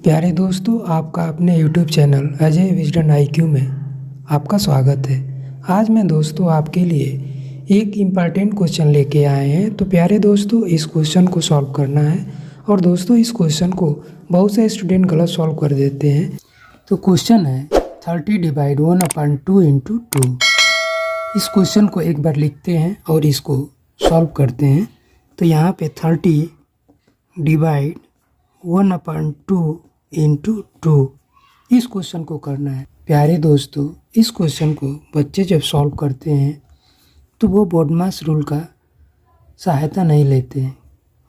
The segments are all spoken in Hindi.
प्यारे दोस्तों, आपका अपने YouTube channel Ajay Wisden IQ में आपका स्वागत है। आज मैं दोस्तों आपके लिए एक इम्पॉर्टेंट क्वेश्चन लेके आए हैं। तो प्यारे दोस्तों, इस क्वेश्चन को सॉल्व करना है। और दोस्तों, इस क्वेश्चन को बहुत से स्टूडेंट गलत सॉल्व कर देते हैं। तो क्वेश्चन है 30 डिवाइड 1/2 इंटू 2। इस क्वेश्चन को एक बार लिखते हैं और इसको सॉल्व करते हैं। तो यहाँ पे 30 डिवाइड 1/2 इंटू 2 इस क्वेश्चन को करना है। प्यारे दोस्तों, इस क्वेश्चन को बच्चे जब सॉल्व करते हैं तो वो BODMAS रूल का सहायता नहीं लेते हैं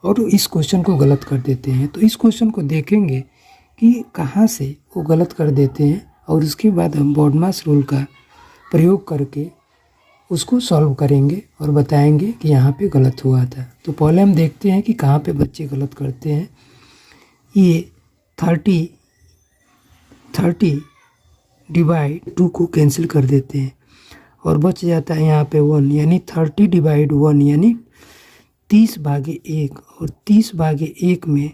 और इस क्वेश्चन को गलत कर देते हैं। तो इस क्वेश्चन को देखेंगे कि कहाँ से वो गलत कर देते हैं और उसके बाद हम BODMAS रूल का प्रयोग करके उसको सॉल्व करेंगे और बताएंगे कि यहाँ पे गलत हुआ था। तो पहले हम देखते हैं कि कहाँ पे बच्चे गलत करते हैं। ये 30 डिवाइड 2 को कैंसिल कर देते हैं और बच जाता है यहाँ पे 1, यानी 30 डिवाइड 1 यानी 30/1। और 30/1 में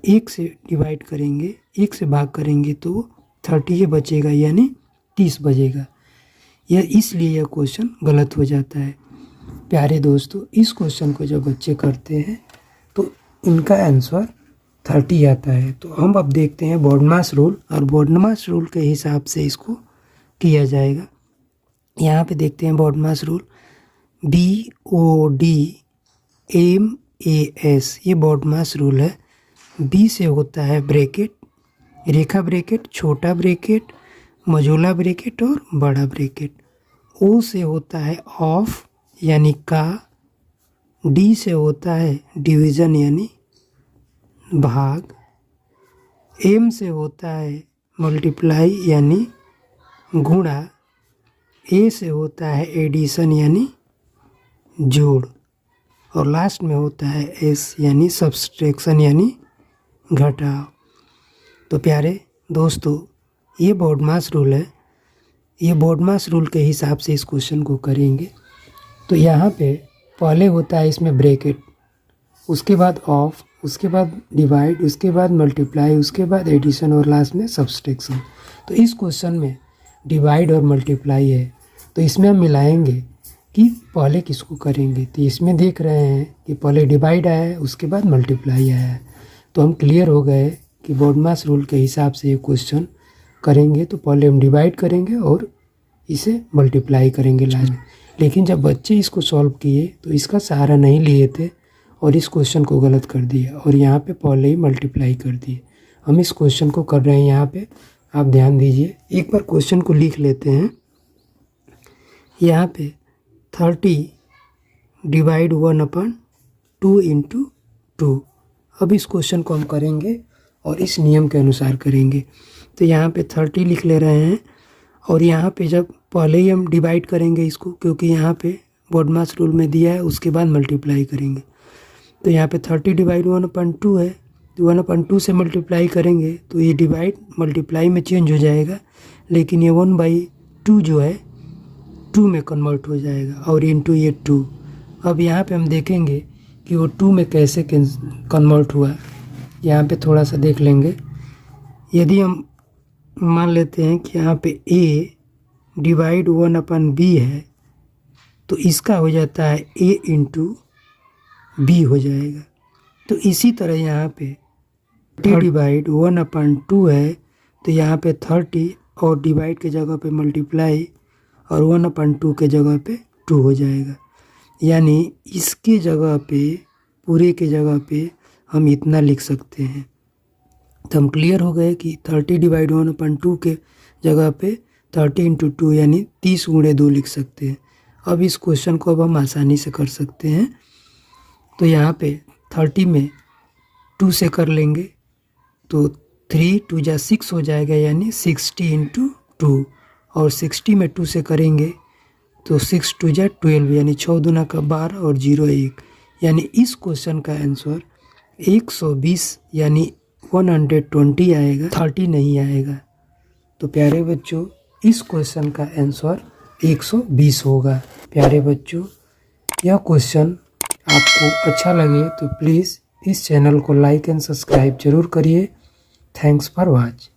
1 से डिवाइड करेंगे, 1 से भाग करेंगे तो 30 बचेगा, यानी 30 बचेगा। यह इसलिए यह क्वेश्चन गलत हो जाता है। प्यारे दोस्तों, इस क्वेश्चन को जब बच्चे करते हैं तो इनका आंसर 30 आता है। तो हम अब देखते हैं BODMAS रूल, और BODMAS रूल के हिसाब से इसको किया जाएगा। यहाँ पे देखते हैं BODMAS रूल, BODMAS, ये BODMAS रूल है। B से होता है ब्रैकेट, रेखा ब्रैकेट, छोटा ब्रैकेट, मझोला ब्रैकेट और बड़ा ब्रैकेट। O से होता है ऑफ यानी का। D से होता है डिवीज़न यानी भाग। M से होता है मल्टीप्लाई यानी गुणा। A से होता है एडिशन यानी जोड़। और लास्ट में होता है S यानी सब्सट्रैक्शन यानी घटाव। तो प्यारे दोस्तों, ये BODMAS रूल है। ये BODMAS रूल के हिसाब से इस क्वेश्चन को करेंगे। तो यहाँ पे पहले होता है इसमें ब्रैकेट, उसके बाद ऑफ, उसके बाद डिवाइड, उसके बाद मल्टीप्लाई, उसके बाद एडिशन और लास्ट में सब्सट्रैक्शन। तो इस क्वेश्चन में डिवाइड और मल्टीप्लाई है, तो इसमें हम मिलाएंगे कि पहले किसको करेंगे। तो इसमें देख रहे हैं कि पहले डिवाइड आया है, उसके बाद मल्टीप्लाई आया है। तो हम क्लियर हो गए कि BODMAS रूल के हिसाब से ये क्वेश्चन करेंगे। तो पहले हम डिवाइड करेंगे और इसे मल्टीप्लाई करेंगे लास्ट में। लेकिन जब बच्चे इसको सॉल्व किए तो इसका सहारा नहीं लिए थे और इस क्वेश्चन को गलत कर दिया और यहाँ पे पहले ही मल्टीप्लाई कर दिए। हम इस क्वेश्चन को कर रहे हैं यहाँ पे, आप ध्यान दीजिए। एक बार क्वेश्चन को लिख लेते हैं। यहाँ पे 30 डिवाइड 1/2 इंटू 2। अब इस क्वेश्चन को हम करेंगे और इस नियम के अनुसार करेंगे। तो यहाँ पे 30 लिख ले रहे हैं और यहाँ पे जब पहले ही हम डिवाइड करेंगे इसको, क्योंकि यहाँ पे BODMAS रूल में दिया है, उसके बाद मल्टीप्लाई करेंगे। तो यहाँ पे 30 डिवाइड 1/2 है, तो 1/2 से मल्टीप्लाई करेंगे तो ये डिवाइड मल्टीप्लाई में चेंज हो जाएगा, लेकिन ये 1/2 जो है 2 में कन्वर्ट हो जाएगा और इंटू ये 2। अब यहाँ पे हम देखेंगे कि वो 2 में कैसे कन्वर्ट हुआ। यहाँ पे थोड़ा सा देख लेंगे। यदि हम मान लेते हैं कि यहाँ पे A डिवाइड 1/B है, तो इसका हो जाता है A इंटू B हो जाएगा। तो इसी तरह यहाँ पे 30 डिवाइड 1/2 है, तो यहाँ पे 30 और डिवाइड के जगह पे मल्टीप्लाई और 1/2 के जगह पे 2 हो जाएगा। यानी इसके जगह पे, पूरे के जगह पे हम इतना लिख सकते हैं। तो हम क्लियर हो गए कि 30 डिवाइड 1/2 के जगह पे 30 इंटू 2 यानी 30 × 2 लिख सकते हैं। अब इस क्वेश्चन को अब हम आसानी से कर सकते हैं। तो यहाँ पे 30 में 2 से कर लेंगे तो 3 2 जा 6 हो जाएगा, यानी 60 इंटू 2। और 60 में 2 से करेंगे तो 6 2 जा 12, यानी 6 दूना का 12 और 0 1, यानी इस क्वेश्चन का आंसर 120 यानी 120 आएगा, 30 नहीं आएगा। तो प्यारे बच्चों, इस क्वेश्चन का आंसर 120 होगा। प्यारे बच्चों, यह क्वेश्चन आपको अच्छा लगे तो प्लीज़ इस चैनल को लाइक एंड सब्सक्राइब जरूर करिए। Thanks for watch.